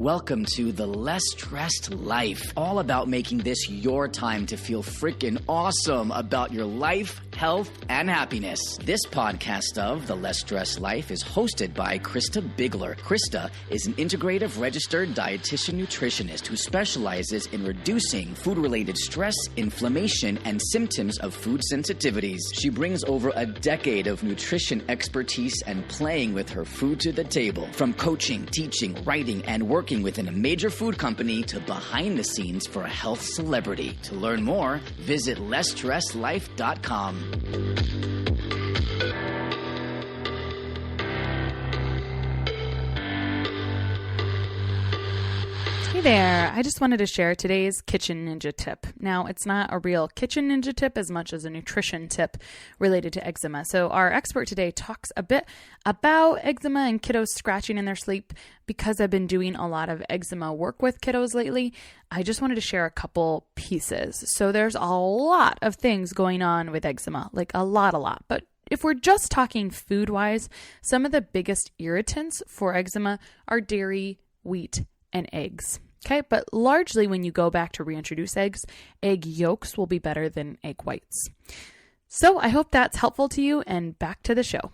Welcome to The Less Stressed Life, all about making this your time to feel freaking awesome about your life, health, and happiness. This podcast of The Less Stressed Life is hosted by Krista Bigler. Krista is an integrative registered dietitian nutritionist who specializes in reducing food-related stress, inflammation, and symptoms of food sensitivities. She brings over a decade of nutrition expertise and playing with her food to the table. From coaching, teaching, writing, and working within a major food company to behind the scenes for a health celebrity. To learn more, visit lessstresslife.com. Hey there, I just wanted to share today's Kitchen Ninja tip. Now, it's not a real Kitchen Ninja tip as much as a nutrition tip related to eczema. So our expert today talks a bit about eczema and kiddos scratching in their sleep. Because I've been doing a lot of eczema work with kiddos lately, I just wanted to share a couple pieces. So there's a lot of things going on with eczema, like a lot. But if we're just talking food-wise, some of the biggest irritants for eczema are dairy, wheat, and eggs. Okay, but largely when you go back to reintroduce eggs, egg yolks will be better than egg whites. So I hope that's helpful to you, and back to the show.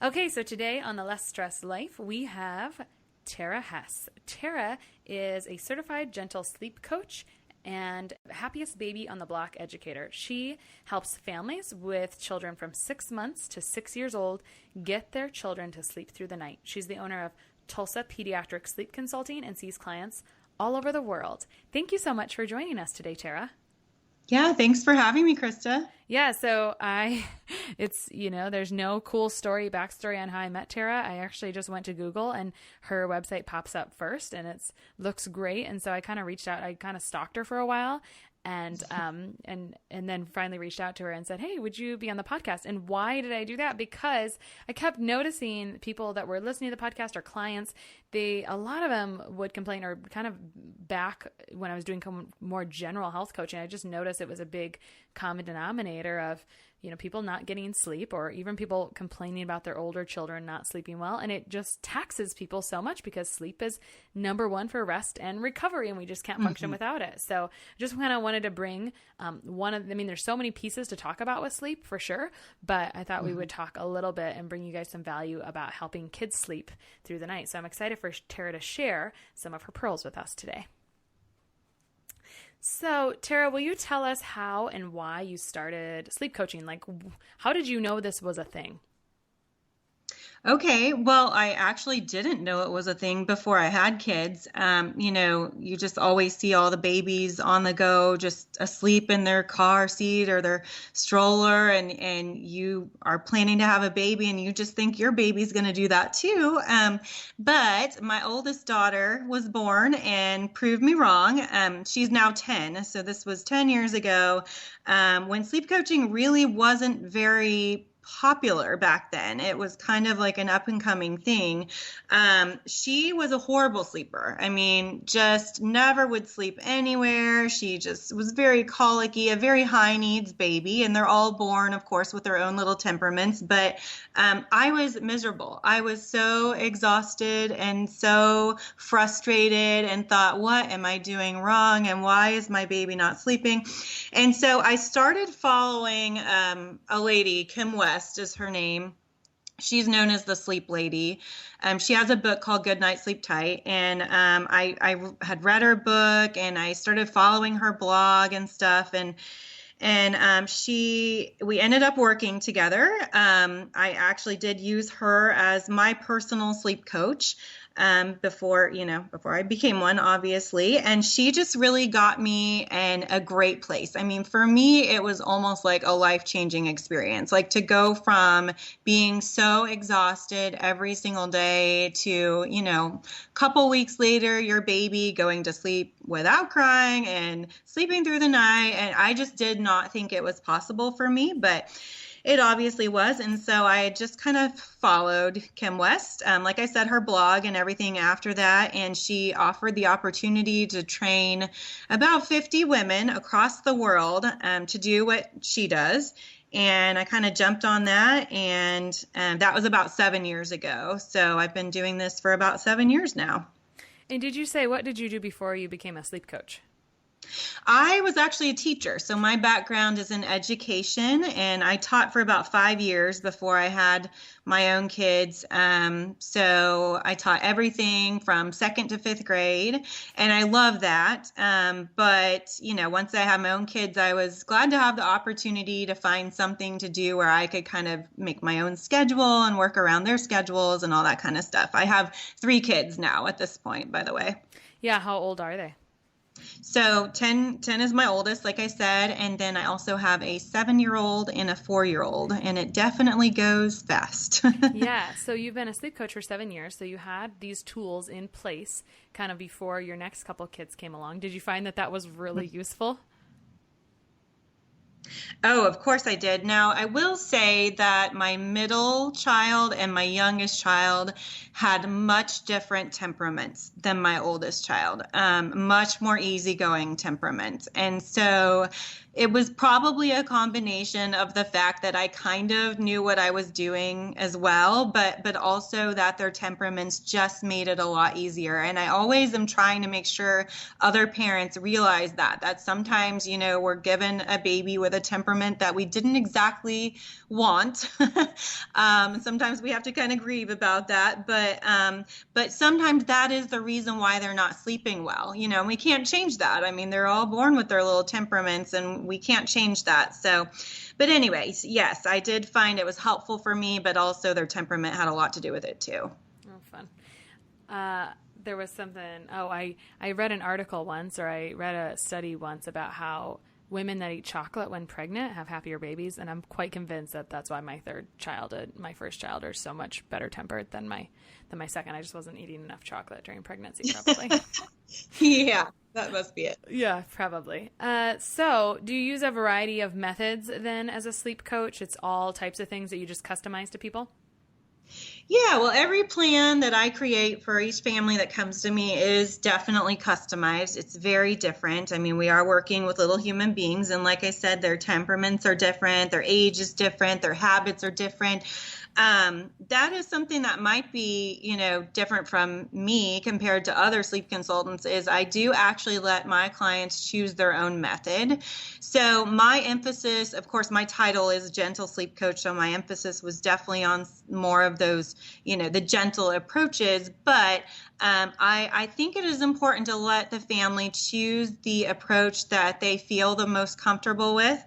Okay, so today on The Less Stressed Life, we have Tara Hess. Tara is a certified gentle sleep coach and happiest baby on the block educator. She helps families with children from 6 months to 6 years old get their children to sleep through the night. She's the owner of Tulsa Pediatric Sleep Consulting and sees clients all over the world. Thank you so much for joining us today, Tara. Yeah, thanks for having me, Krista. Yeah, so there's no cool backstory on how I met Tara. I actually just went to Google and her website pops up first and it looks great. And so I kind of reached out, I kind of stalked her for a while and then finally reached out to her and said, hey, would you be on the podcast? And why did I do that? Because I kept noticing people that were listening to the podcast, our clients, a lot of them would complain, or kind of back when I was doing more general health coaching, I just noticed it was a big common denominator of, people not getting sleep, or even people complaining about their older children not sleeping well. And it just taxes people so much because sleep is number one for rest and recovery, and we just can't function without it. So I just kind of wanted to bring there's so many pieces to talk about with sleep for sure, but I thought we would talk a little bit and bring you guys some value about helping kids sleep through the night. So I'm excited for Tara to share some of her pearls with us today. So, Tara, will you tell us how and why you started sleep coaching? Like, how did you know this was a thing? Okay, well, I actually didn't know it was a thing before I had kids. You just always see all the babies on the go, just asleep in their car seat or their stroller, and you are planning to have a baby, and you just think your baby's going to do that too. But my oldest daughter was born and proved me wrong. She's now 10, so this was 10 years ago, when sleep coaching really wasn't very popular back then. It was kind of like an up and coming thing. She was a horrible sleeper. I mean, just never would sleep anywhere. She just was very colicky, a very high needs baby, and they're all born, of course, with their own little temperaments. But I was miserable. I was so exhausted and so frustrated and thought, what am I doing wrong? And why is my baby not sleeping? And so I started following a lady, Kim West is her name. She's known as the Sleep Lady. She has a book called Good Night, Sleep Tight. And I had read her book, and I started following her blog and stuff. And we ended up working together. I actually did use her as my personal sleep coach. Before I became one, obviously. And she just really got me in a great place. I mean, for me, it was almost like a life-changing experience, like to go from being so exhausted every single day to, couple weeks later, your baby going to sleep without crying and sleeping through the night. And I just did not think it was possible for me, but it obviously was. And so I just kind of followed Kim West, like I said, her blog and everything after that. And she offered the opportunity to train about 50 women across the world to do what she does. And I kind of jumped on that. And that was about 7 years ago. So I've been doing this for about 7 years now. And did you say, what did you do before you became a sleep coach? I was actually a teacher. So my background is in education, and I taught for about 5 years before I had my own kids. So I taught everything from second to fifth grade, and I love that. But, once I had my own kids, I was glad to have the opportunity to find something to do where I could kind of make my own schedule and work around their schedules and all that kind of stuff. I have 3 kids now at this point, by the way. Yeah. How old are they? So 10 is my oldest, like I said, and then I also have a 7-year-old and a 4-year-old, and it definitely goes fast. Yeah. So you've been a sleep coach for 7 years. So you had these tools in place kind of before your next couple of kids came along. Did you find that was really useful? Oh, of course I did. Now, I will say that my middle child and my youngest child had much different temperaments than my oldest child, much more easygoing temperaments. And so it was probably a combination of the fact that I kind of knew what I was doing as well, but also that their temperaments just made it a lot easier. And I always am trying to make sure other parents realize that sometimes, we're given a baby with a temperament that we didn't exactly want. Sometimes we have to kind of grieve about that, but sometimes that is the reason why they're not sleeping well. We can't change that. I mean, they're all born with their little temperaments, and we can't change that. So, but anyways, yes, I did find it was helpful for me, but also their temperament had a lot to do with it too. Oh, fun. There was something, I read an article once, or I read a study once about how women that eat chocolate when pregnant have happier babies. And I'm quite convinced that that's why my first child are so much better tempered than my second. I just wasn't eating enough chocolate during pregnancy, probably. Yeah, that must be it. Yeah, probably. So do you use a variety of methods then as a sleep coach? It's all types of things that you just customize to people? Yeah, well, every plan that I create for each family that comes to me is definitely customized. It's very different. I mean, we are working with little human beings, and like I said, their temperaments are different, their age is different, their habits are different. That is something that might be, different from me compared to other sleep consultants, is I do actually let my clients choose their own method. So my emphasis, of course, my title is gentle sleep coach. So my emphasis was definitely on more of those, the gentle approaches. But I think it is important to let the family choose the approach that they feel the most comfortable with.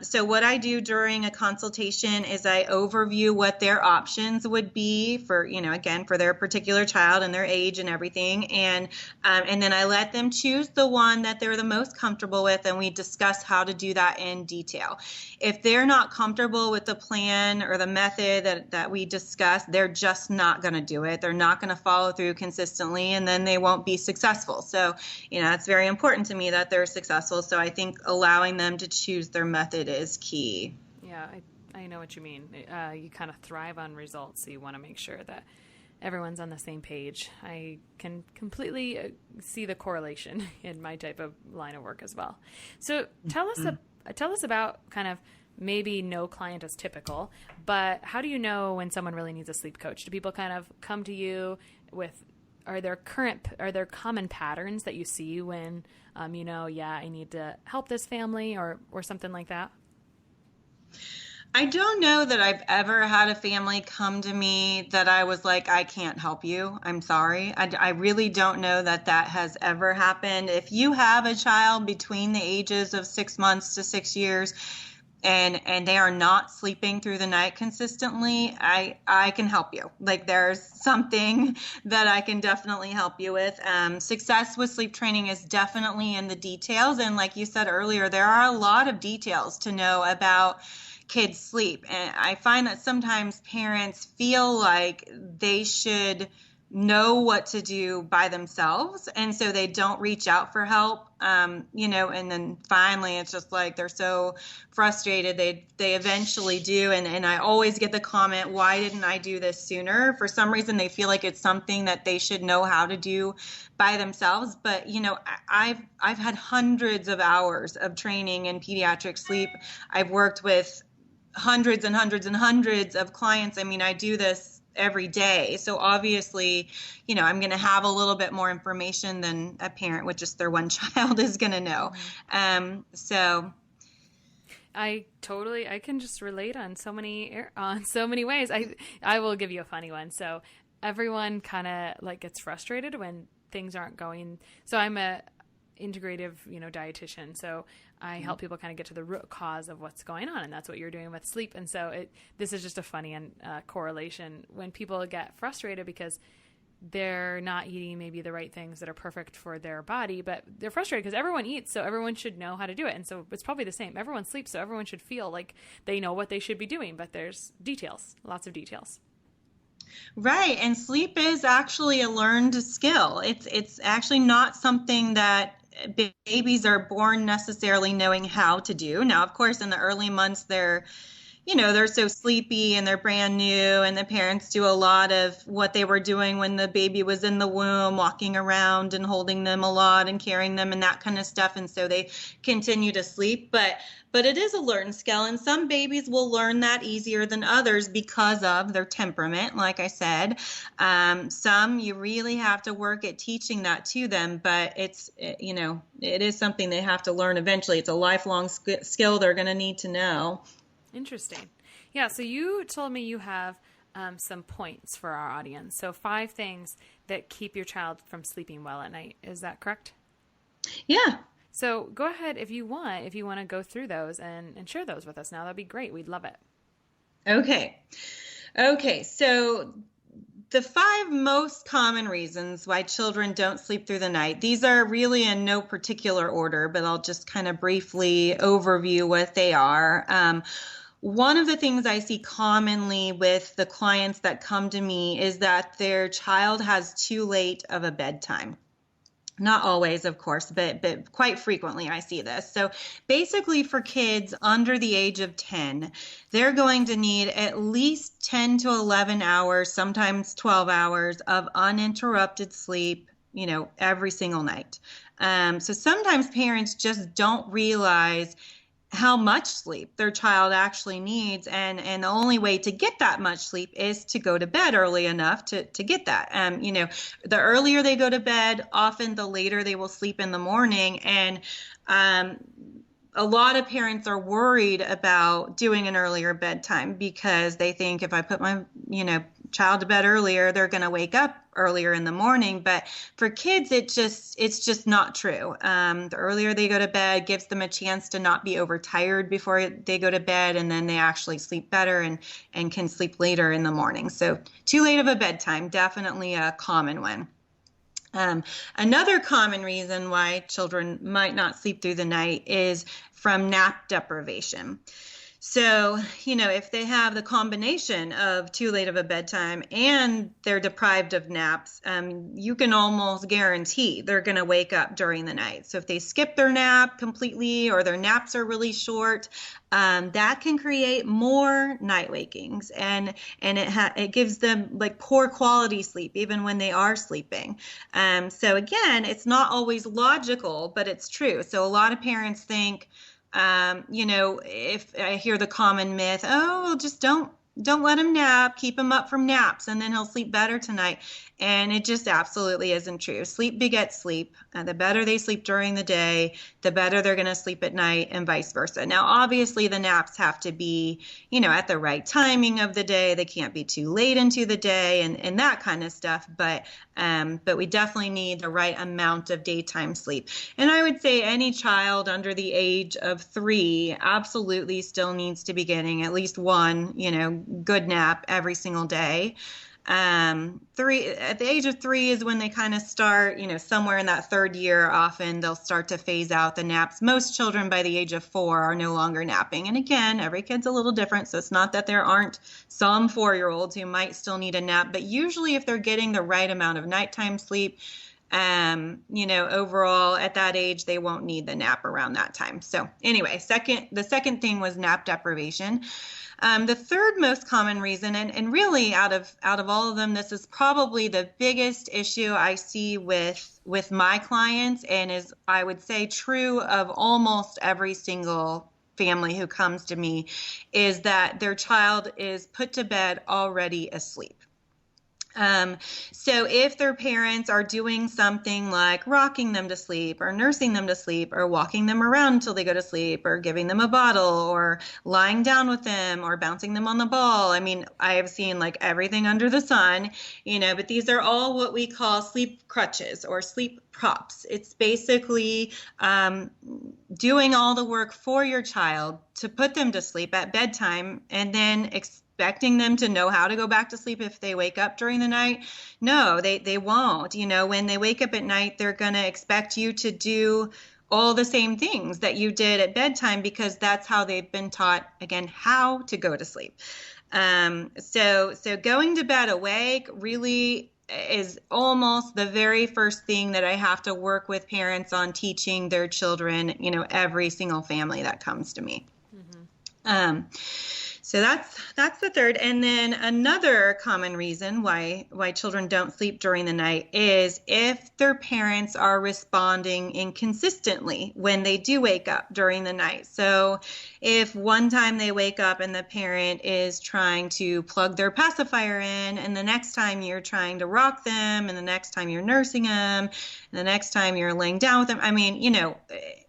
So what I do during a consultation is I overview what their options would be for, again, for their particular child and their age and everything. And then I let them choose the one that they're the most comfortable with, and we discuss how to do that in detail. If they're not comfortable with the plan or the method that we discuss, they're just not going to do it. They're not going to follow through consistently, and then they won't be successful. So, it's very important to me that they're successful. So I think allowing them to choose their method is key. Yeah, I know what you mean. You kind of thrive on results, so you want to make sure that everyone's on the same page. I can completely see the correlation in my type of line of work as well. So tell us about kind of, maybe no client is typical, but how do you know when someone really needs a sleep coach? Do people kind of come to you with, are there common patterns that you see when, I need to help this family or something like that? I don't know that I've ever had a family come to me that I was like, I can't help you. I'm sorry. I really don't know that has ever happened. If you have a child between the ages of 6 months to 6 years, and they are not sleeping through the night consistently, I can help you. Like, there's something that I can definitely help you with. Success with sleep training is definitely in the details. And like you said earlier, there are a lot of details to know about kids' sleep. And I find that sometimes parents feel like they should know what to do by themselves, and so they don't reach out for help, and then finally it's just like they're so frustrated they eventually do, and I always get the comment, why didn't I do this sooner? For some reason they feel like it's something that they should know how to do by themselves. But I've had hundreds of hours of training in pediatric sleep. I've worked with hundreds and hundreds and hundreds of clients. I mean, I do this every day. So obviously, I'm going to have a little bit more information than a parent with just their one child is going to know. So I can just relate on so many ways. I will give you a funny one. So everyone kind of like gets frustrated when things aren't going. So I'm a integrative, dietitian. So I help people kind of get to the root cause of what's going on, and that's what you're doing with sleep. And so this is just a funny correlation when people get frustrated because they're not eating maybe the right things that are perfect for their body, but they're frustrated because everyone eats, so everyone should know how to do it. And so it's probably the same. Everyone sleeps, so everyone should feel like they know what they should be doing, but there's details, lots of details. Right. And sleep is actually a learned skill. It's actually not something that babies are born necessarily knowing how to do. Now, of course, in the early months, they're so sleepy and they're brand new, and the parents do a lot of what they were doing when the baby was in the womb, walking around and holding them a lot and carrying them and that kind of stuff. And so they continue to sleep. But it is a learned skill, and some babies will learn that easier than others because of their temperament, like I said. Some you really have to work at teaching that to them, but it is something they have to learn eventually. It's a lifelong skill they're going to need to know. Interesting. Yeah, so you told me you have some points for our audience. So 5 things that keep your child from sleeping well at night. Is that correct? Yeah. So go ahead if you want to go through those and share those with us now. That'd be great. We'd love it. Okay. So the 5 most common reasons why children don't sleep through the night, these are really in no particular order, but I'll just kind of briefly overview what they are. One of the things I see commonly with the clients that come to me is that their child has too late of a bedtime. Not always, of course, but quite frequently I see this. So basically for kids under the age of 10, they're going to need at least 10 to 11 hours, sometimes 12 hours of uninterrupted sleep, every single night. So sometimes parents just don't realize how much sleep their child actually needs. And the only way to get that much sleep is to go to bed early enough to get that. The earlier they go to bed, often the later they will sleep in the morning. And a lot of parents are worried about doing an earlier bedtime because they think if I put my, child to bed earlier, they're going to wake up earlier in the morning. But for kids, it's just not true. The earlier they go to bed gives them a chance to not be overtired before they go to bed, and then they actually sleep better and can sleep later in the morning. So too late of a bedtime, definitely a common one. Another common reason why children might not sleep through the night is from nap deprivation. So, if they have the combination of too late of a bedtime and they're deprived of naps, you can almost guarantee they're going to wake up during the night. So if they skip their nap completely or their naps are really short, that can create more night wakings, and it gives them like poor quality sleep even when they are sleeping. So again, it's not always logical, but it's true. So a lot of parents think, if I hear the common myth, just don't let him nap, keep him up from naps, and then he'll sleep better tonight. And it just absolutely isn't true. Sleep begets sleep. The better they sleep during the day, the better they're going to sleep at night, and vice versa. Now, obviously, the naps have to be, at the right timing of the day. They can't be too late into the day and that kind of stuff. But we definitely need the right amount of daytime sleep. And I would say any child under the age of 3 absolutely still needs to be getting at least one, good nap every single day. At the age of 3 is when they kind of start, somewhere in that 3rd year, often they'll start to phase out the naps. Most children by the age of 4 are no longer napping. And again, every kid's a little different. So it's not that there aren't some 4-year-olds who might still need a nap, but usually if they're getting the right amount of nighttime sleep, overall at that age, they won't need the nap around that time. So anyway, the second thing was nap deprivation. The third most common reason, and really out of all of them, this is probably the biggest issue I see with my clients, and is, I would say, true of almost every single family who comes to me, is that their child is put to bed already asleep. So if their parents are doing something like rocking them to sleep or nursing them to sleep or walking them around until they go to sleep or giving them a bottle or lying down with them or bouncing them on the ball. I mean, I have seen like everything under the sun, but these are all what we call sleep crutches or sleep props. It's basically doing all the work for your child to put them to sleep at bedtime and then expecting them to know how to go back to sleep if they wake up during the night. No, they won't. When they wake up at night, they're going to expect you to do all the same things that you did at bedtime because that's how they've been taught, again, how to go to sleep. So going to bed awake really is almost the very first thing that I have to work with parents on teaching their children, every single family that comes to me. Mm-hmm. So that's the third. And then another common reason why children don't sleep during the night is if their parents are responding inconsistently when they do wake up during the night. So if one time they wake up and the parent is trying to plug their pacifier in, and the next time you're trying to rock them, and the next time you're nursing them, and the next time you're laying down with them, I mean,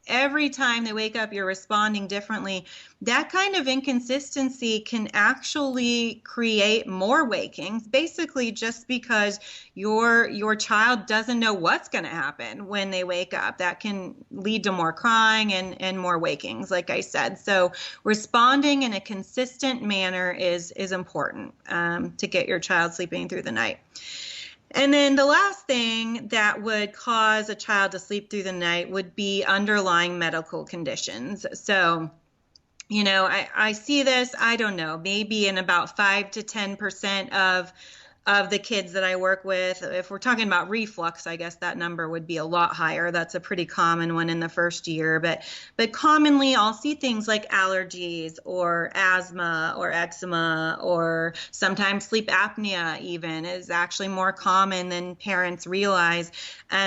every time they wake up, you're responding differently. That kind of inconsistency can actually create more wakings, basically just because your child doesn't know what's going to happen when they wake up. That can lead to more crying and more wakings, like I said. So responding in a consistent manner is important to get your child sleeping through the night. And then the last thing that would cause a child to sleep through the night would be underlying medical conditions. So, I see this, I don't know, maybe in about 5 to 10% of the kids that I work with. If we're talking about reflux, I guess that number would be a lot higher. That's a pretty common one in the first year. But commonly, I'll see things like allergies or asthma or eczema or sometimes sleep apnea even is actually more common than parents realize.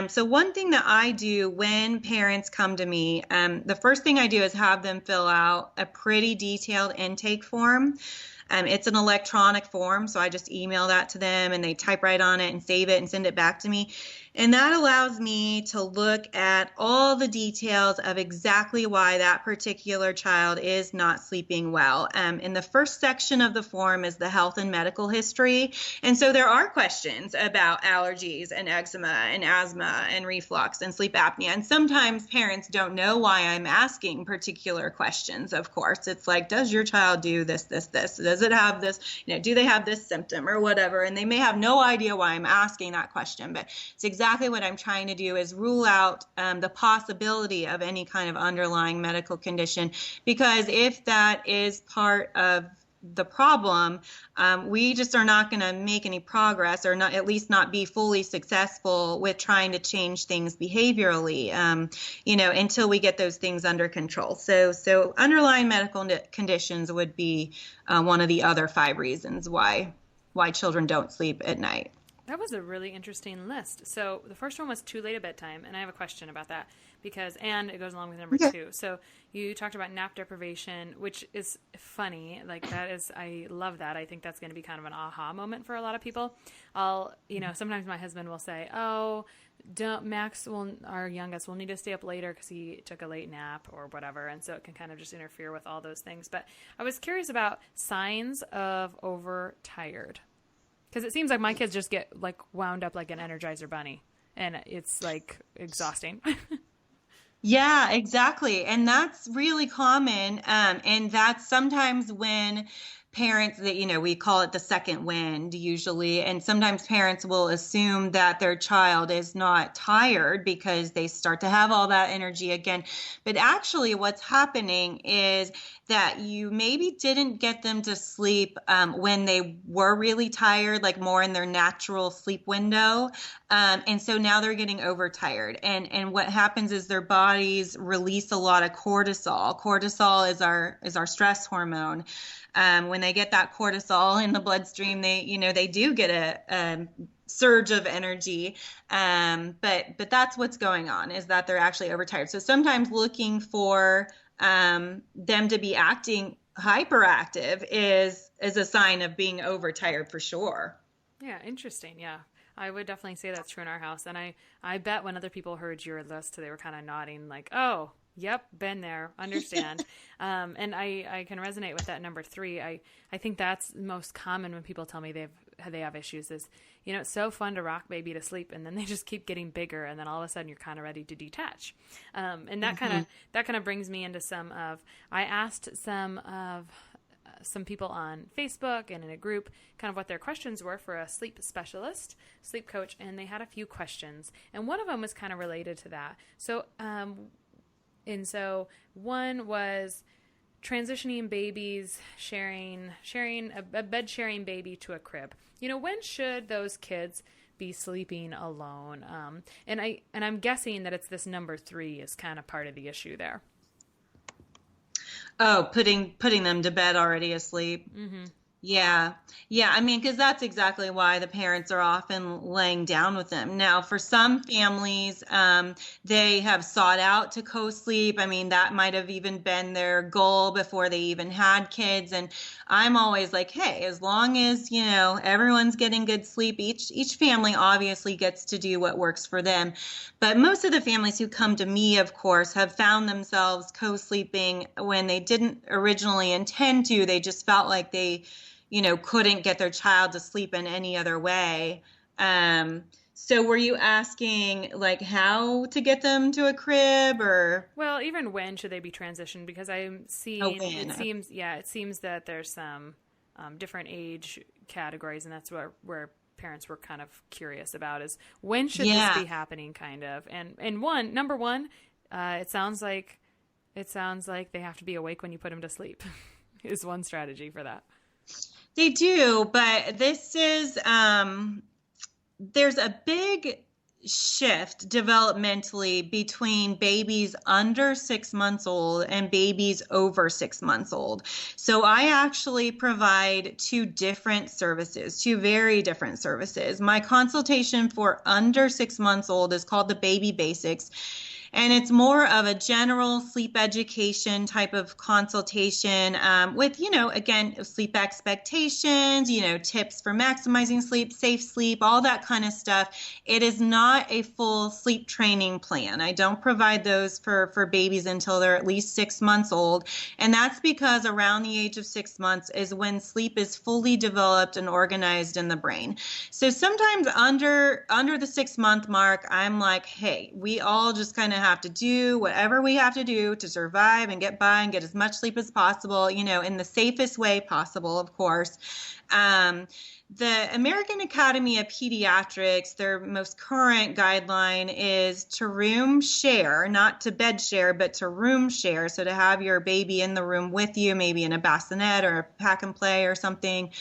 So one thing that I do when parents come to me, the first thing I do is have them fill out a pretty detailed intake form. It's an electronic form, so I just email that to them and they type right on it and save it and send it back to me. And that allows me to look at all the details of exactly why that particular child is not sleeping well. In the first section of the form is the health and medical history. And so there are questions about allergies and eczema and asthma and reflux and sleep apnea. And sometimes parents don't know why I'm asking particular questions, of course. It's like, does your child do this, this, this? Does it have this? Do they have this symptom or whatever? And they may have no idea why I'm asking that question, but it's exactly what I'm trying to do is rule out the possibility of any kind of underlying medical condition, because if that is part of the problem, we just are not going to make any progress, or not, at least not be fully successful with trying to change things behaviorally, until we get those things under control. So underlying medical conditions would be one of the other 5 reasons why children don't sleep at night. That was a really interesting list. So the first one was too late at bedtime, and I have a question about that and it goes along with number 2. So you talked about nap deprivation, which is funny. Like I love that. I think that's going to be kind of an aha moment for a lot of people. Sometimes my husband will say, our youngest will need to stay up later because he took a late nap or whatever. And so it can kind of just interfere with all those things. But I was curious about signs of overtired. Because it seems like my kids just get like wound up like an Energizer bunny, and it's like exhausting. Yeah, exactly. And that's really common. And that's sometimes when parents that, we call it the second wind usually. And sometimes parents will assume that their child is not tired because they start to have all that energy again. But actually what's happening is that you maybe didn't get them to sleep when they were really tired, like more in their natural sleep window. And so now they're getting overtired. And what happens is their bodies release a lot of cortisol. Cortisol is our stress hormone. When they get that cortisol in the bloodstream, they do get a surge of energy. But that's what's going on, is that they're actually overtired. So sometimes looking for them to be acting hyperactive is a sign of being overtired for sure. Yeah, interesting. Yeah. I would definitely say that's true in our house. And I bet when other people heard your list, they were kind of nodding like, oh, yep, been there, understand. And I can resonate with that number 3. I think that's most common when people tell me they have issues is, it's so fun to rock baby to sleep, and then they just keep getting bigger, and then all of a sudden you're kind of ready to detach. And that kind of brings me into I asked some people on Facebook and in a group kind of what their questions were for a sleep specialist, sleep coach, and they had a few questions. And one of them was kind of related to that. So, one was transitioning babies, sharing a bed sharing baby to a crib. When should those kids be sleeping alone? And I'm guessing that it's this number 3 is kind of part of the issue there. Oh, putting them to bed already asleep. Mm-hmm. Yeah. Yeah. I mean, because that's exactly why the parents are often laying down with them. Now, for some families, they have sought out to co-sleep. I mean, that might have even been their goal before they even had kids. And I'm always like, hey, as long as, everyone's getting good sleep, each family obviously gets to do what works for them. But most of the families who come to me, of course, have found themselves co-sleeping when they didn't originally intend to. They just felt like they couldn't get their child to sleep in any other way. So were you asking like how to get them to a crib or? Well, even when should they be transitioned? Because I'm seeing, it seems that there's some different age categories, and that's where parents were kind of curious about is when should this be happening kind of? And number one, it sounds like they have to be awake when you put them to sleep is one strategy for that. They do, but this is, there's a big shift developmentally between babies under 6 months old and babies over 6 months old. So I actually provide two very different services. My consultation for under 6 months old is called the Baby Basics. And it's more of a general sleep education type of consultation with, again, sleep expectations, tips for maximizing sleep, safe sleep, all that kind of stuff. It is not a full sleep training plan. I don't provide those for babies until they're at least 6 months old. And that's because around the age of 6 months is when sleep is fully developed and organized in the brain. So sometimes under the 6 month mark, I'm like, hey, we all just kind of have to do whatever we have to do to survive and get by and get as much sleep as possible, in the safest way possible, of course. The American Academy of Pediatrics, their most current guideline is to room share, not to bed share, but to room share. So to have your baby in the room with you, maybe in a bassinet or a pack and play or something,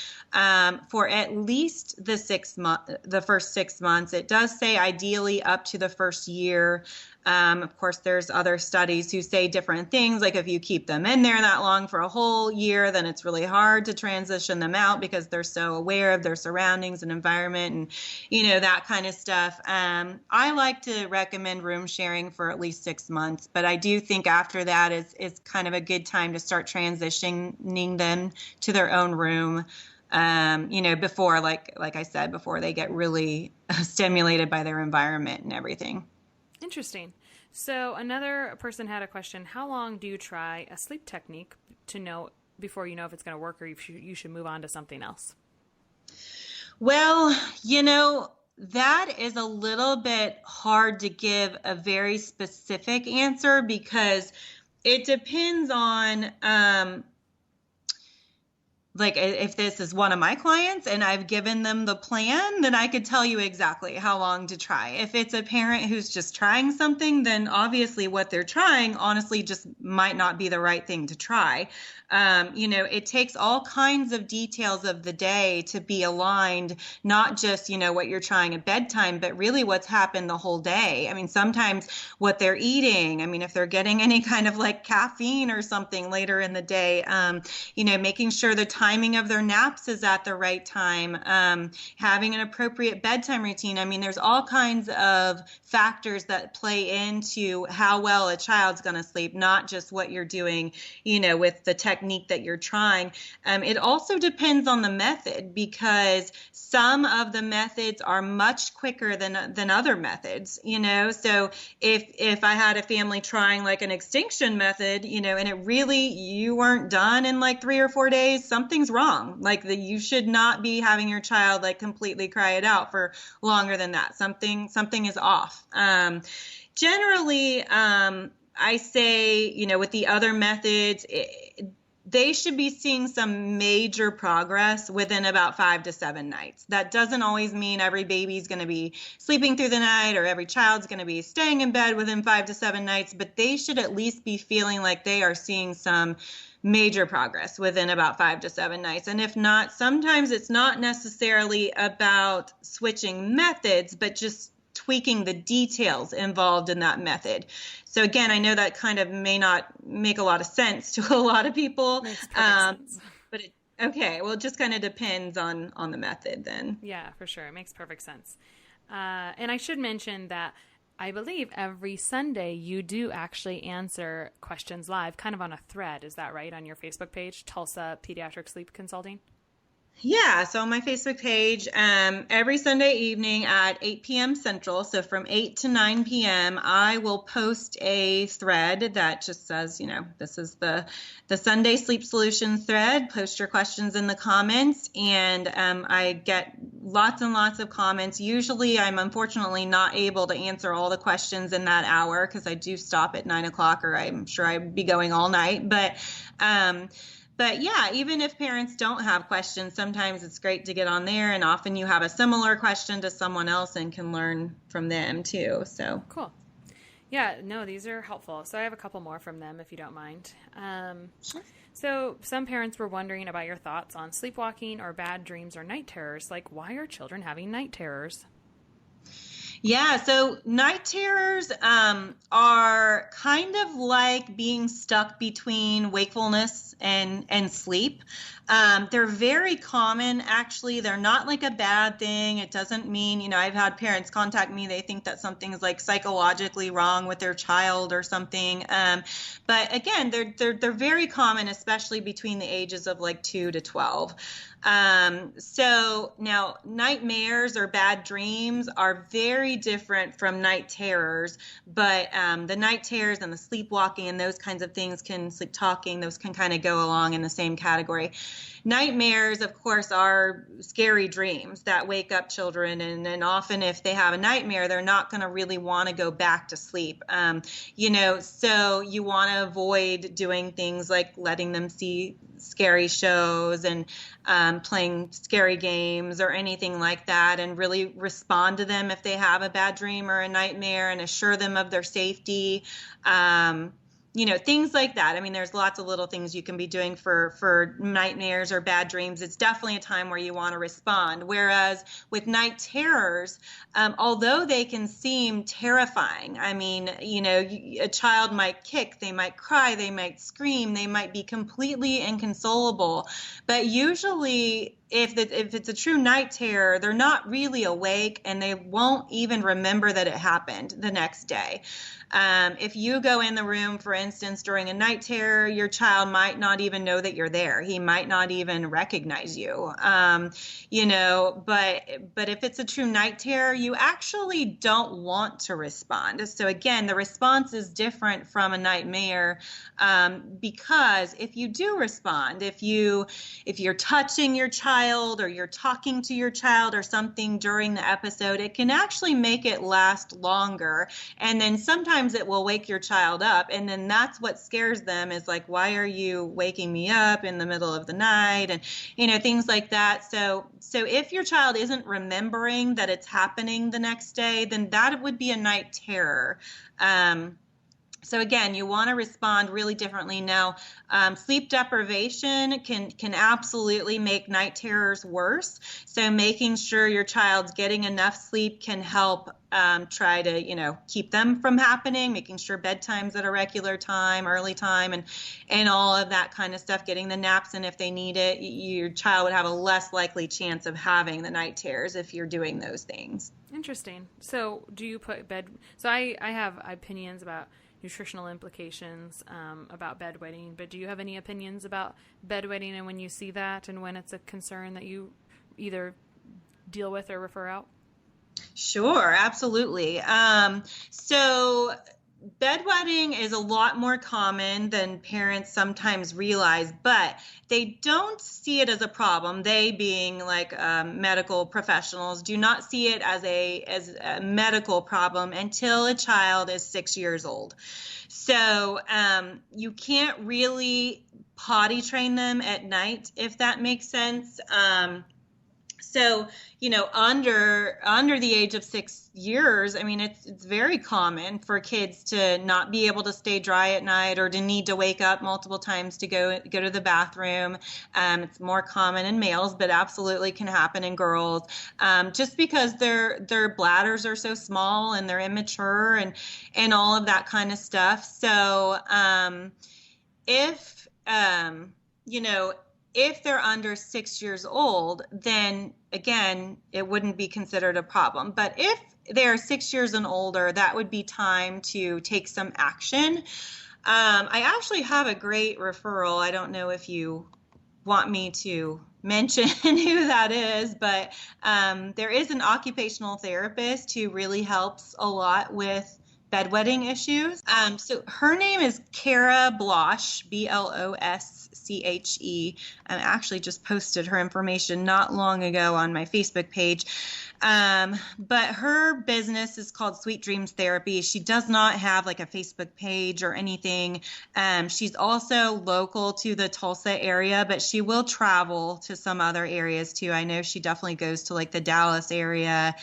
for at least the first 6 months. It does say ideally up to the first year. Of course, there's other studies who say different things, like if you keep them in there that long for a whole year, then it's really hard to transition them out because they're so aware of their surroundings and environment and, that kind of stuff. I like to recommend room sharing for at least 6 months, but I do think after that is kind of a good time to start transitioning them to their own room. Before, like I said, before they get really stimulated by their environment and everything. Interesting. So another person had a question. How long do you try a sleep technique to know before you know if it's going to work or if you should move on to something else? Well, that is a little bit hard to give a very specific answer because it depends on like if this is one of my clients and I've given them the plan, then I could tell you exactly how long to try. If it's a parent who's just trying something, then obviously what they're trying honestly just might not be the right thing to try. It takes all kinds of details of the day to be aligned, not just, what you're trying at bedtime, but really what's happened the whole day. I mean, sometimes what they're eating, if they're getting any kind of like caffeine or something later in the day, making sure the timing of their naps is at the right time, having an appropriate bedtime routine. I mean, there's all kinds of factors that play into how well a child's going to sleep, not just what you're doing, with the technique that you're trying. It also depends on the method, because some of the methods are much quicker than other methods, so if I had a family trying like an extinction method, and it really, you weren't done in like 3 or 4 days, something's wrong. Like you should not be having your child like completely cry it out for longer than that. Something is off. Generally, I say, with the other methods, they should be seeing some major progress within about 5 to 7 nights. That doesn't always mean every baby's going to be sleeping through the night or every child's going to be staying in bed within 5 to 7 nights, but they should at least be feeling like they are seeing some major progress within about 5 to 7 nights. And if not, sometimes it's not necessarily about switching methods, but just tweaking the details involved in that method. So again, I know that kind of may not make a lot of sense to a lot of people. Makes perfect sense. But it just kind of depends on the method then. Yeah, for sure. It makes perfect sense. And I should mention that I believe every Sunday you do actually answer questions live, kind of on a thread. Is that right? On your Facebook page, Tulsa Pediatric Sleep Consulting? Yeah, so on my Facebook page, every Sunday evening at 8 p.m. Central, so from 8 to 9 p.m., I will post a thread that just says, this is the Sunday Sleep Solutions thread. Post your questions in the comments, and I get lots and lots of comments. Usually I'm unfortunately not able to answer all the questions in that hour because I do stop at 9 o'clock, or I'm sure I'd be going all night. But yeah, even if parents don't have questions, sometimes it's great to get on there, and often you have a similar question to someone else and can learn from them too. So cool. Yeah, no, these are helpful. So I have a couple more from them if you don't mind. Sure. So some parents were wondering about your thoughts on sleepwalking or bad dreams or night terrors. Like, why are children having night terrors? Yeah, so night terrors are kind of like being stuck between wakefulness and sleep. They're very common, actually. They're not like a bad thing. It doesn't mean, I've had parents contact me. They think that something's like psychologically wrong with their child or something. But again, they're very common, especially between the ages of like 2 to 12. So now nightmares or bad dreams are very different from night terrors, but the night terrors and the sleepwalking and those kinds of things sleep talking, those can kind of go along in the same category. Nightmares, of course, are scary dreams that wake up children, and often if they have a nightmare, they're not going to really want to go back to sleep. So you want to avoid doing things like letting them see scary shows and playing scary games or anything like that, and really respond to them if they have a bad dream or a nightmare and assure them of their safety. Things like that. I mean, there's lots of little things you can be doing for nightmares or bad dreams. It's definitely a time where you want to respond. Whereas with night terrors, although they can seem terrifying, I mean, a child might kick, they might cry, they might scream, they might be completely inconsolable. But usually, if it's a true night terror, they're not really awake and they won't even remember that it happened the next day. If you go in the room, for instance, during a night terror, your child might not even know that you're there. He might not even recognize you. But if it's a true night terror, you actually don't want to respond. So again, the response is different from a nightmare, because if you do respond, if you're touching your child or you're talking to your child or something during the episode, it can actually make it last longer. And then sometimes it will wake your child up, and then that's what scares them, is like, why are you waking me up in the middle of the night, and things like that. So if your child isn't remembering that it's happening the next day, then that would be a night terror. So again, you want to respond really differently. Now, sleep deprivation can absolutely make night terrors worse. So making sure your child's getting enough sleep can help try to, keep them from happening, making sure bedtime's at a regular time, early time, and all of that kind of stuff, getting the naps in if they need it. Your child would have a less likely chance of having the night terrors if you're doing those things. Interesting. So do you put so I have opinions about nutritional implications about bedwetting, but do you have any opinions about bedwetting and when you see that and when it's a concern that you either deal with or refer out? Sure, absolutely. So bedwetting is a lot more common than parents sometimes realize, but they don't see it as a problem. They, being like medical professionals, do not see it as a medical problem until a child is 6 years old. So you can't really potty train them at night, if that makes sense. So, under the age of 6 years, I mean, it's very common for kids to not be able to stay dry at night or to need to wake up multiple times to go to the bathroom. It's more common in males, but absolutely can happen in girls, just because their bladders are so small and they're immature and all of that kind of stuff. So, if they're under 6 years old, then again, it wouldn't be considered a problem. But if they're 6 years and older, that would be time to take some action. I actually have a great referral. I don't know if you want me to mention who that is, but there is an occupational therapist who really helps a lot with bedwetting issues. So her name is Tara Blosche, Blosche. I actually just posted her information not long ago on my Facebook page. But her business is called Sweet Dreams Therapy. She does not have like a Facebook page or anything. She's also local to the Tulsa area, but she will travel to some other areas too. I know she definitely goes to like the Dallas area.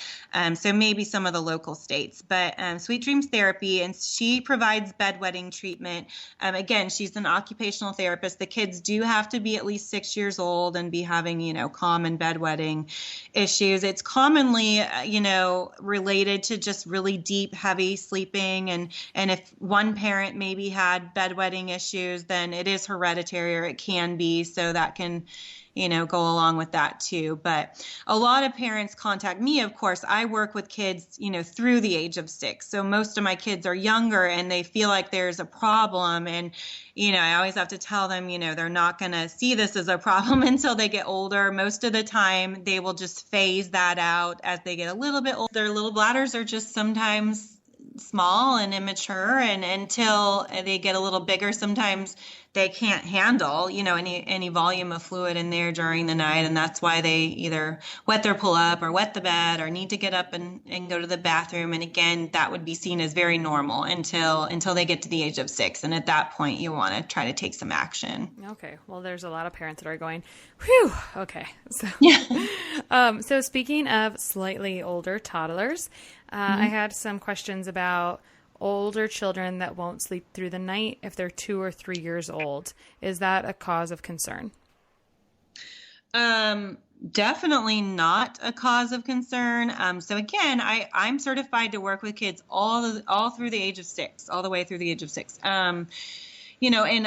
So maybe some of the local states, but Sweet Dreams Therapy, and she provides bedwetting treatment. Again, she's an occupational therapist. The kids do have to be at least 6 years old and be having, common bedwetting issues. It's commonly, related to just really deep, heavy sleeping. And if one parent maybe had bedwetting issues, then it is hereditary, or it can be. So that can, go along with that too. But a lot of parents contact me. Of course, I work with kids, through the age of 6. So most of my kids are younger and they feel like there's a problem. And, I always have to tell them, they're not going to see this as a problem until they get older. Most of the time, they will just phase that out as they get a little bit older. Their little bladders are just sometimes small and immature, and until they get a little bigger, sometimes they can't handle, any volume of fluid in there during the night. And that's why they either wet their pull-up or wet the bed or need to get up and go to the bathroom. And again, that would be seen as very normal until they get to the age of 6. And at that point, you want to try to take some action. Okay. Well, there's a lot of parents that are going, whew, okay. So, so speaking of slightly older toddlers, I had some questions about older children that won't sleep through the night if they're 2 or 3 years old. Is that a cause of concern? Definitely not a cause of concern. So again, I'm certified to work with kids all through the age of 6, all the way through the age of 6. And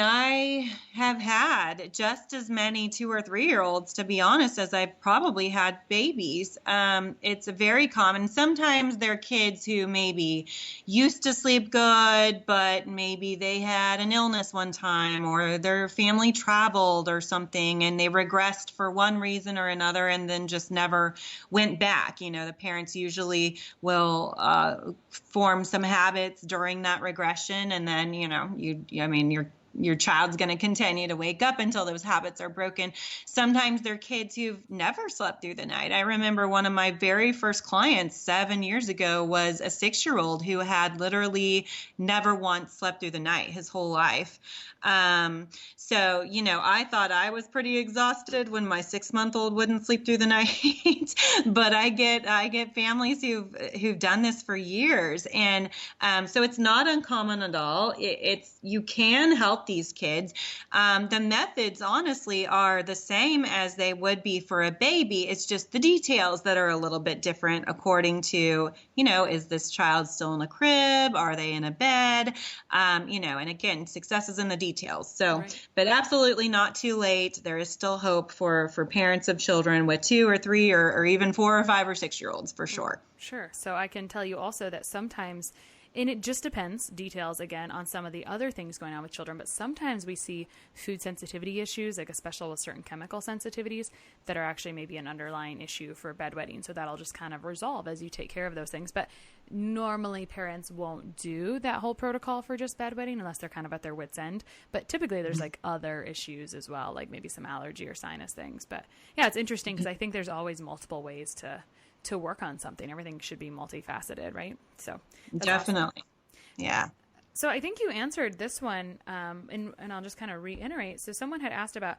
I have had just as many 2 or 3-year-olds, to be honest, as I've probably had babies. It's very common. Sometimes they're kids who maybe used to sleep good, but maybe they had an illness one time, or their family traveled or something, and they regressed for one reason or another and then just never went back. The parents usually will form some habits during that regression, and then, your child's going to continue to wake up until those habits are broken. Sometimes they're kids who've never slept through the night. I remember one of my very first clients 7 years ago was a 6-year-old who had literally never once slept through the night his whole life. So, I thought I was pretty exhausted when my 6-month-old wouldn't sleep through the night, but I get families who've done this for years. And, so it's not uncommon at all. You can help help these kids. The methods honestly are the same as they would be for a baby. It's just the details that are a little bit different according to, is this child still in a crib? Are they in a bed? And again, success is in the details. So, right. But absolutely not too late. There is still hope for parents of children with 2 or 3 or even 4 or 5 or 6-year-olds for sure. Sure. So I can tell you also that sometimes, and it just depends, details again, on some of the other things going on with children, but sometimes we see food sensitivity issues, like especially with certain chemical sensitivities that are actually maybe an underlying issue for bedwetting. So that'll just kind of resolve as you take care of those things. But normally parents won't do that whole protocol for just bedwetting unless they're kind of at their wit's end. But typically there's like other issues as well, like maybe some allergy or sinus things. But yeah, it's interesting because I think there's always multiple ways to work on something. Everything should be multifaceted, right? So definitely. Awesome. Yeah. So I think you answered this one, and I'll just kind of reiterate. So someone had asked about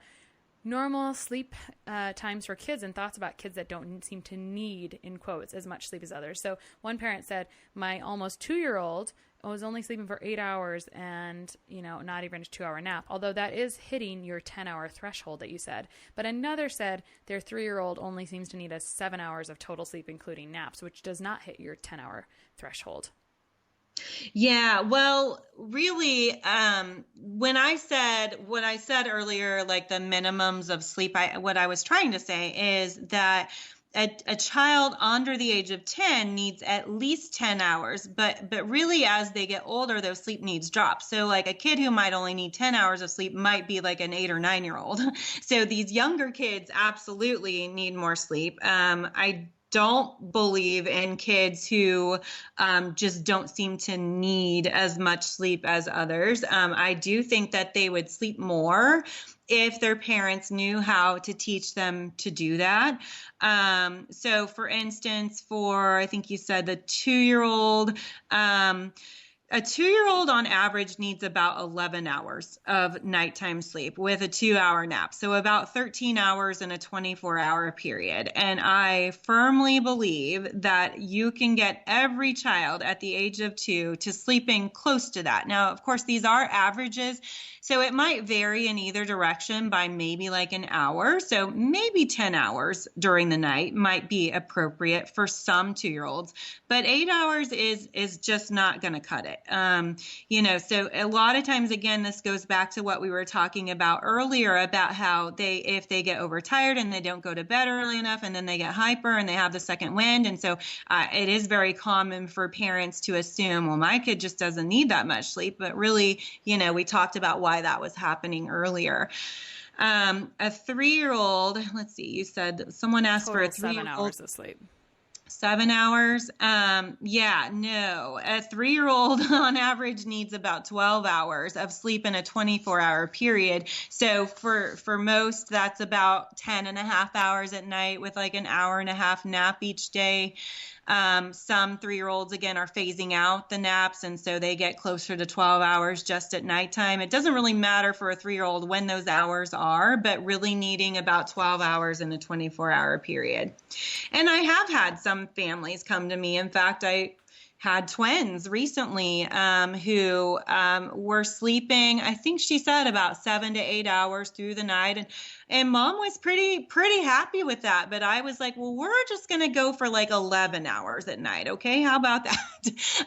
normal sleep times for kids and thoughts about kids that don't seem to need, in quotes, as much sleep as others. So one parent said, my almost 2-year-old was only sleeping for 8 hours and, not even a 2-hour nap, although that is hitting your 10-hour threshold that you said. But another said their 3-year-old only seems to need 7 hours of total sleep, including naps, which does not hit your 10-hour threshold. Yeah, well, really, when I said what I said earlier, like the minimums of sleep, what I was trying to say is that a child under the age of 10 needs at least 10 hours, but really as they get older, those sleep needs drop. So like a kid who might only need 10 hours of sleep might be like an 8 or 9-year-old. So these younger kids absolutely need more sleep. I don't believe in kids who just don't seem to need as much sleep as others. I do think that they would sleep more if their parents knew how to teach them to do that. So for instance, I think you said the 2-year-old, a 2-year-old on average needs about 11 hours of nighttime sleep with a 2-hour nap. So about 13 hours in a 24-hour period. And I firmly believe that you can get every child at the age of 2 to sleeping close to that. Now, of course, these are averages. So it might vary in either direction by maybe like an hour. So maybe 10 hours during the night might be appropriate for some 2-year-olds, but 8 hours is just not going to cut it. So a lot of times, again, this goes back to what we were talking about earlier about how if they get overtired and they don't go to bed early enough and then they get hyper and they have the second wind. And so it is very common for parents to assume, well, my kid just doesn't need that much sleep. But really, we talked about why that was happening earlier. A 3-year-old, let's see, you said someone asked total for a 3-year-old. 7 hours of sleep. 7 hours? No. A 3-year-old on average needs about 12 hours of sleep in a 24-hour period. So for most, that's about 10 and a half hours at night with like an hour and a half nap each day. Some 3-year-olds, again, are phasing out the naps, and so they get closer to 12 hours just at nighttime. It doesn't really matter for a 3-year-old when those hours are, but really needing about 12 hours in a 24-hour period. And I have had some families come to me. In fact, I had twins recently who were sleeping, I think she said about 7 to 8 hours through the night. And mom was pretty happy with that. But I was like, well, we're just going to go for like 11 hours at night. Okay, how about that?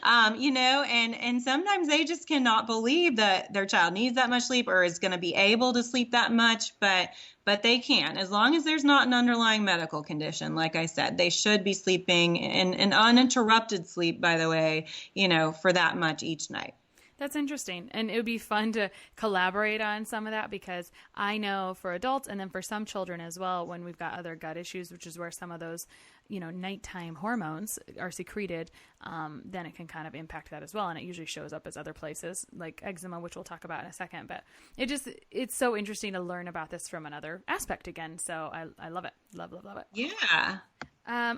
And sometimes they just cannot believe that their child needs that much sleep or is going to be able to sleep that much. But they can, as long as there's not an underlying medical condition. Like I said, they should be sleeping in uninterrupted sleep, by the way, for that much each night. That's interesting. And it would be fun to collaborate on some of that because I know for adults and then for some children as well, when we've got other gut issues, which is where some of those, nighttime hormones are secreted, then it can kind of impact that as well. And it usually shows up as other places like eczema, which we'll talk about in a second. But it's so interesting to learn about this from another aspect again. So I love it. Love it. Yeah.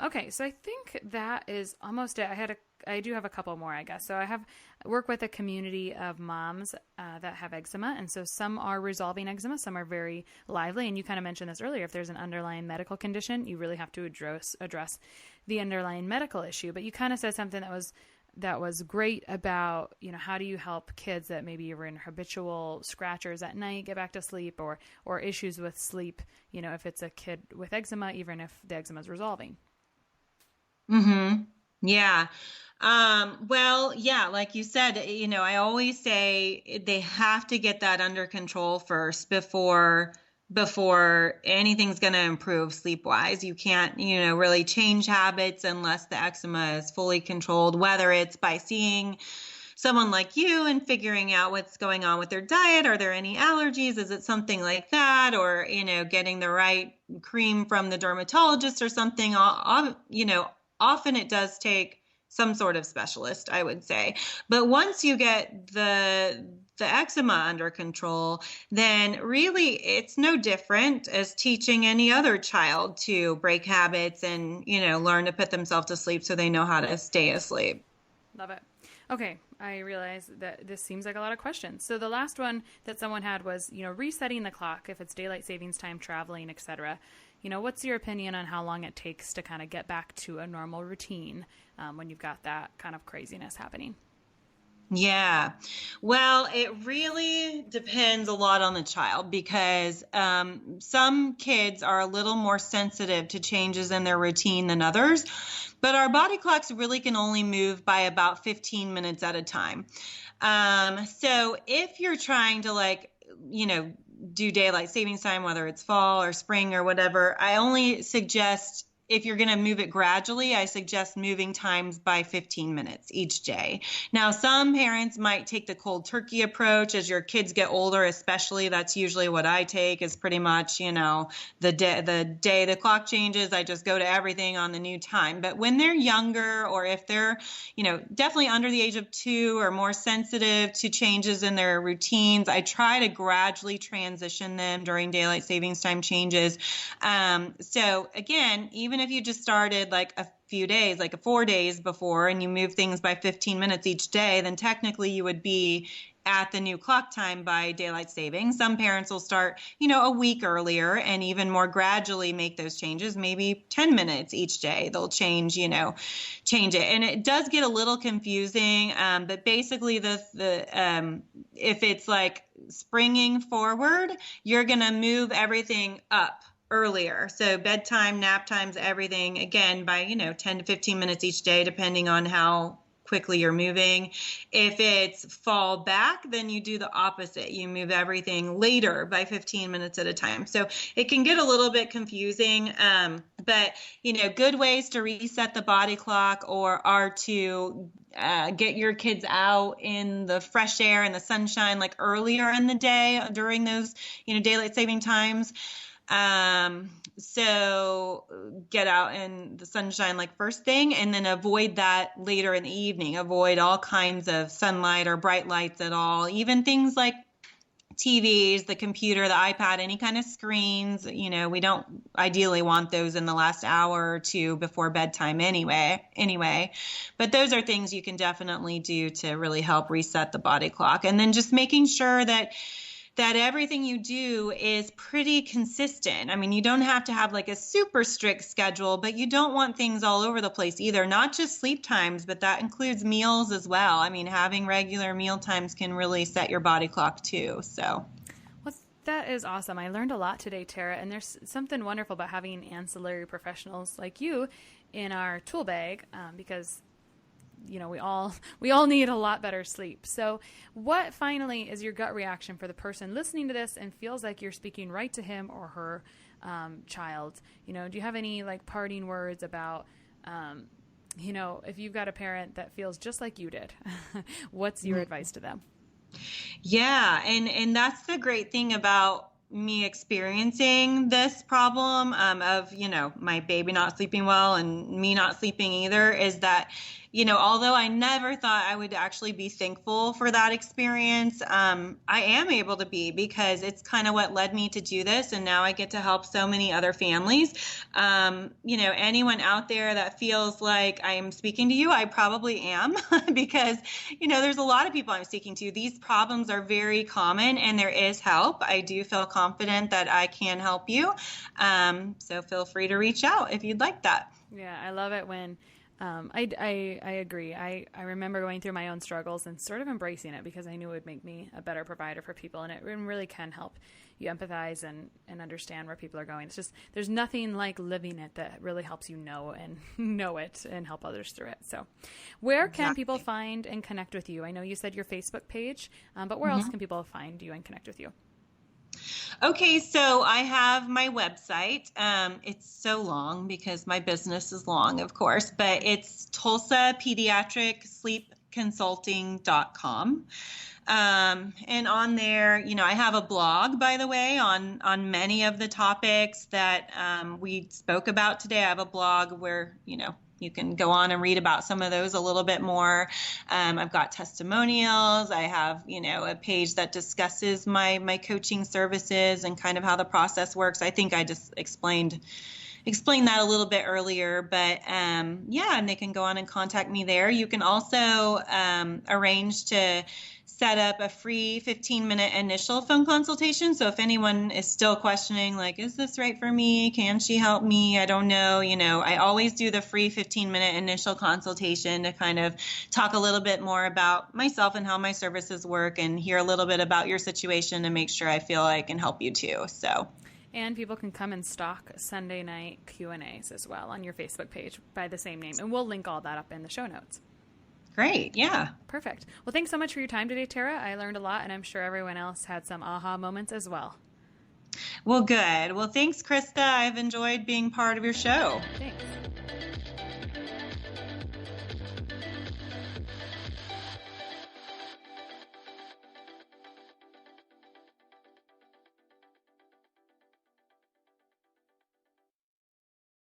Okay, so I think that is almost it. I do have a couple more, I guess. So I work with a community of moms that have eczema, and so some are resolving eczema, some are very lively. And you kind of mentioned this earlier. If there's an underlying medical condition, you really have to address the underlying medical issue. But you kind of said something that was that was great about, how do you help kids that maybe are in habitual scratchers at night get back to sleep, or issues with sleep, if it's a kid with eczema, even if the eczema is resolving. Mm-hmm. Yeah. Well, yeah, like you said, I always say they have to get that under control first before anything's going to improve sleep wise. You can't, really change habits unless the eczema is fully controlled, whether it's by seeing someone like you and figuring out what's going on with their diet. Are there any allergies? Is it something like that? Or, getting the right cream from the dermatologist or something. Often it does take some sort of specialist, I would say. But once you get the eczema under control, then really it's no different as teaching any other child to break habits and, learn to put themselves to sleep so they know how to stay asleep. Love it. Okay, I realize that this seems like a lot of questions. So the last one that someone had was, resetting the clock if it's daylight savings time, traveling, etc. What's your opinion on how long it takes to kind of get back to a normal routine when you've got that kind of craziness happening? Yeah. Well, it really depends a lot on the child because some kids are a little more sensitive to changes in their routine than others, but our body clocks really can only move by about 15 minutes at a time. So if you're trying to do daylight savings time, whether it's fall or spring or whatever, I only suggest, if you're going to move it gradually, I suggest moving times by 15 minutes each day. Now, some parents might take the cold turkey approach as your kids get older, especially. That's usually what I take, is pretty much, the day the clock changes, I just go to everything on the new time. But when they're younger, or if they're, definitely under the age of 2 or more sensitive to changes in their routines, I try to gradually transition them during daylight savings time changes. So again, even if you just started like a few days, like 4 days before, and you move things by 15 minutes each day, then technically you would be at the new clock time by daylight savings. Some parents will start, a week earlier and even more gradually make those changes, maybe 10 minutes each day. They'll change it. And it does get a little confusing. But basically if it's like springing forward, you're going to move everything up earlier. So bedtime, nap times, everything, again, by, 10 to 15 minutes each day, depending on how quickly you're moving. If it's fall back, then you do the opposite. You move everything later by 15 minutes at a time. So it can get a little bit confusing, but, good ways to reset the body clock are to get your kids out in the fresh air and the sunshine, like earlier in the day during those, daylight saving times. So get out in the sunshine like first thing, and then avoid that later in the evening. Avoid all kinds of sunlight or bright lights at all, even things like TVs, the computer, the iPad, any kind of screens. We don't ideally want those in the last hour or two before bedtime anyway. But those are things you can definitely do to really help reset the body clock. And then just making sure that everything you do is pretty consistent. I mean, you don't have to have like a super strict schedule, but you don't want things all over the place either. Not just sleep times, but that includes meals as well. I mean, having regular meal times can really set your body clock too. So. Well, that is awesome. I learned a lot today, Tara, and there's something wonderful about having ancillary professionals like you in our tool bag, because we all need a lot better sleep. So what finally is your gut reaction for the person listening to this and feels like you're speaking right to him or her child? Do you have any parting words about, if you've got a parent that feels just like you did, what's your advice to them? Yeah. And that's the great thing about me experiencing this problem of, my baby not sleeping well and me not sleeping either, is that, although I never thought I would actually be thankful for that experience, I am able to be, because it's kind of what led me to do this. And now I get to help so many other families. Anyone out there that feels like I am speaking to you, I probably am, because, there's a lot of people I'm speaking to. These problems are very common and there is help. I do feel confident that I can help you. So feel free to reach out if you'd like that. Yeah, I love it when I agree. I remember going through my own struggles and sort of embracing it because I knew it would make me a better provider for people, and it really can help you empathize and understand where people are going. It's just, there's nothing like living it that really helps you know it and help others through it. So where can people find and connect with you? I know you said your Facebook page, but where else can people find you and connect with you? Okay, so I have my website. It's so long because my business is long, of course, but it's Tulsa Pediatric Sleep Consulting.com. And on there, I have a blog, by the way, on many of the topics that we spoke about today. I have a blog where, you can go on and read about some of those a little bit more. I've got testimonials. I have, a page that discusses my coaching services and kind of how the process works. I think I just explained that a little bit earlier, but and they can go on and contact me there. You can also arrange to set up a free 15-minute initial phone consultation. So if anyone is still questioning, like, is this right for me? Can she help me? I don't know. I always do the free 15-minute initial consultation to kind of talk a little bit more about myself and how my services work and hear a little bit about your situation to make sure I feel I can help you too. So. And people can come and stalk Sunday night Q&As as well on your Facebook page by the same name. And we'll link all that up in the show notes. Great. Yeah. Perfect. Well, thanks so much for your time today, Tara. I learned a lot, and I'm sure everyone else had some aha moments as well. Well, good. Well, thanks, Krista. I've enjoyed being part of your show. Thanks.